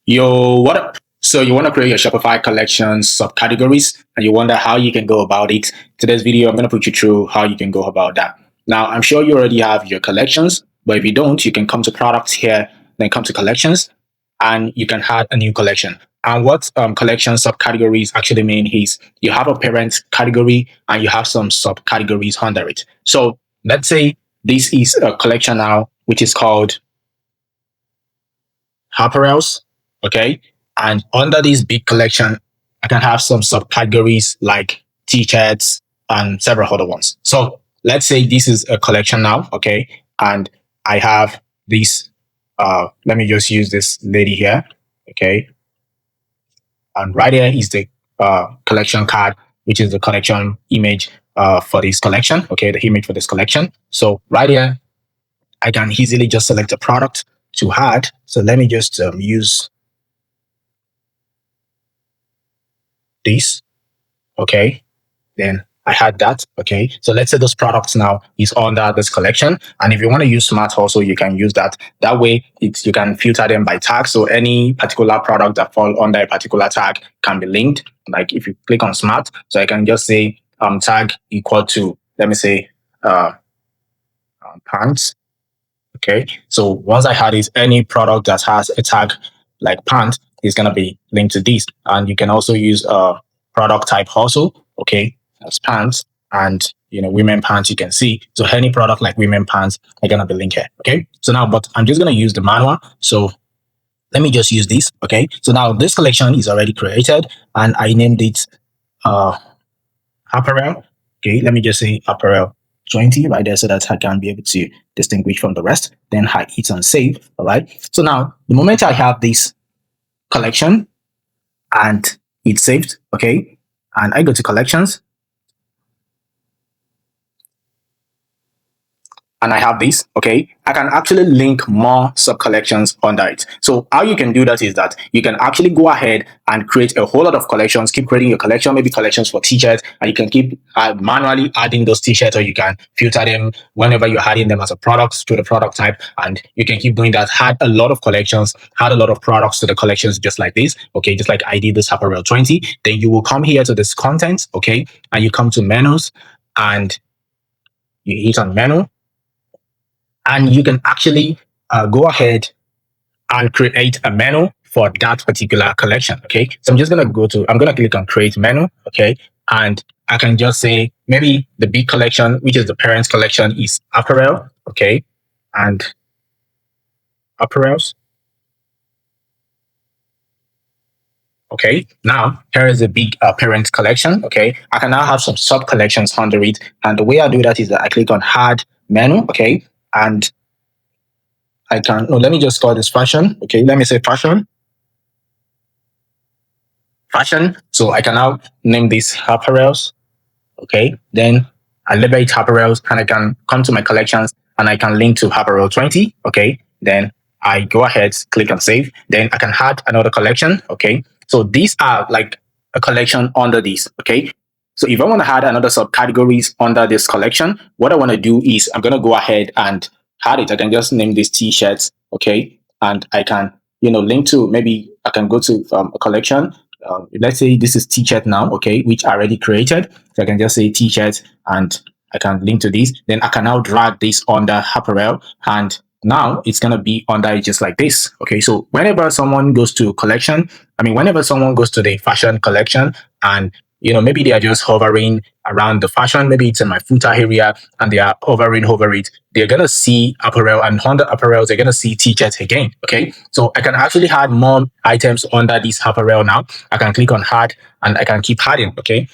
Yo, what up? So you want to create your Shopify collection subcategories and you wonder how you can go about it. Today's video, I'm going to put you through how you can go about that. Now, I'm sure you already have your collections, but if you don't, you can come to products here, then come to collections, and you can add a new collection. And what collection subcategories actually mean is you have a parent category and you have some subcategories under it. So let's say this is a collection now, which is called apparels, okay? And under this big collection, I can have some subcategories like t-shirts and several other ones. So let's say this is a collection now, okay? And I have this, let me just use this lady here, okay? And right here is the collection card, which is the collection image for this collection, okay? The image for this collection. So right here, I can easily just select a product to add. So let me just use this. Okay. Then I had that. Okay. So let's say those products now is under this collection. And if you want to use Smart also, you can use that. That way you can filter them by tag. So any particular product that fall under a particular tag can be linked. Like if you click on Smart, so I can just say tag equal to, let me say, pants. Okay. So once I had is any product that has a tag like pants is going to be linked to this. And you can also use a product type also. Okay. As pants and, women pants you can see. So any product like women pants are going to be linked here. Okay. So now, but I'm just going to use the manual. So let me just use this. Okay. So now this collection is already created and I named it, apparel. Okay. Let me just say apparel 20 right there so that I can be able to distinguish from the rest. Then I hit on save. All right. So now the moment I have this collection and it's saved, okay, and I go to collections and I have this, okay, I can actually link more sub collections under it. So how you can do that is that you can actually go ahead and create a whole lot of collections, keep creating your collection, maybe collections for t-shirts, and you can keep manually adding those t-shirts, or you can filter them whenever you're adding them as a product to the product type, and you can keep doing that. Add a lot of collections, add a lot of products to the collections just like this, okay, just like I did this apparel 20. Then you will come here to this content, okay, and you come to menus and you hit on menu. And you can actually go ahead and create a menu for that particular collection. Okay. So I'm just going to I'm going to click on create menu. Okay. And I can just say maybe the big collection, which is the parents collection, is apparel. Okay. And apparels. Okay. Now here is a big parent collection. Okay. I can now have some sub collections under it. And the way I do that is that I click on add menu. Okay. And let me just call this fashion. Okay, let me say fashion. Fashion. So I can now name this apparels. Okay, then I label it apparels and I can come to my collections and I can link to apparel 20. Okay, then I go ahead, click on save. Then I can add another collection. Okay, so these are like a collection under this. Okay, so if I want to add another subcategories under this collection, what I want to do is I'm going to go ahead and add it. I can just name these t-shirts, okay, and I can link to, maybe I can go to a collection. Let's say this is t-shirt now, okay, which I already created. So I can just say t-shirt and I can link to this. Then I can now drag this under apparel and now it's going to be under it just like this. Okay, so whenever someone goes to whenever someone goes to the fashion collection and maybe they are just hovering around the fashion, maybe it's in my footer area and they are hovering over it, they're going to see apparel, and under apparel, they're going to see t-shirts again. Okay. So I can actually add more items under this apparel now. I can click on add and I can keep adding. Okay.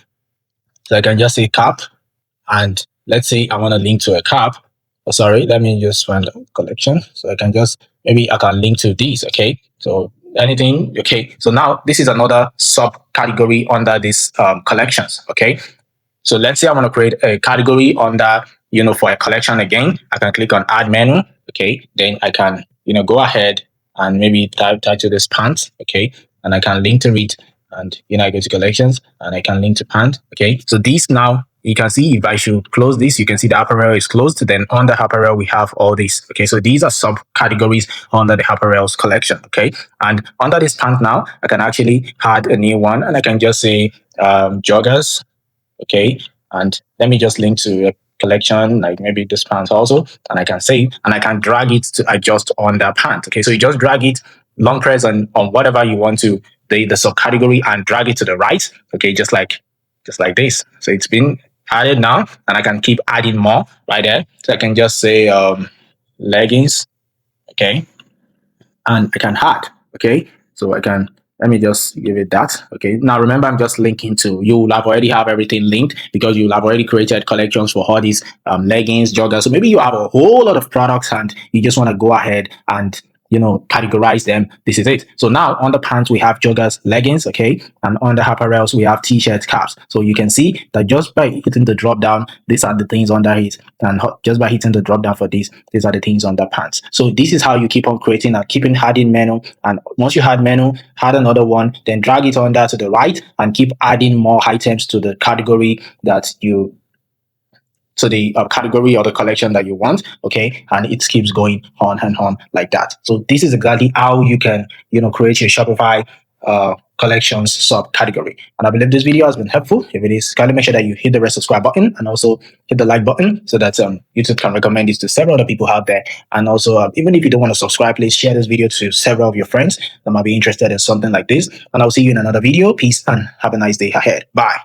So I can just say cap and let's say I want to link to a cap. Oh, sorry, let me just find a collection. So I can link to these. Okay. So anything. Okay. So now this is another subcategory under this collections. Okay. So let's say I want to create a category under, for a collection again. I can click on add menu. Okay. Then I can, go ahead and maybe type to this pants. Okay. And I can link to it and, I go to collections and I can link to pants. Okay. So this now you can see if I should close this, you can see the apparel is closed. Then under apparel, we have all this. Okay, so these are subcategories under the apparels collection. Okay, and under this pant now, I can actually add a new one, and I can just say joggers. Okay, and let me just link to a collection like maybe this pant also, and I can say, and I can drag it to adjust on that pant. Okay, so you just drag it, long press on whatever you want to the subcategory, and drag it to the right. Okay, just like this. So it's been added now, and I can keep adding more right there. So I can just say leggings. Okay, and I can add. Okay, so I can, let me just give it that. Okay, now remember, I'm just linking to, you will have already have everything linked because you'll have already created collections for all these leggings, joggers. So maybe you have a whole lot of products and you just want to go ahead and categorize them. This is it. So now on the pants we have joggers, leggings. Okay, and on the apparels we have t-shirts, caps. So you can see that just by hitting the drop down, these are the things under it, and just by hitting the drop down for these are the things on the pants. So this is how you keep on creating and keeping adding menu. And once you add menu, add another one, then drag it under to the right and keep adding more items to the category that you, to the category or the collection that you want. Okay, and it keeps going on and on like that. So this is exactly how you can create your Shopify collections subcategory. And I believe this video has been helpful. If it is, kindly make sure that you hit the red subscribe button and also hit the like button so that YouTube can recommend this to several other people out there. And also, even if you don't want to subscribe, please share this video to several of your friends that might be interested in something like this. And I'll see you in another video. Peace and have a nice day ahead. Bye.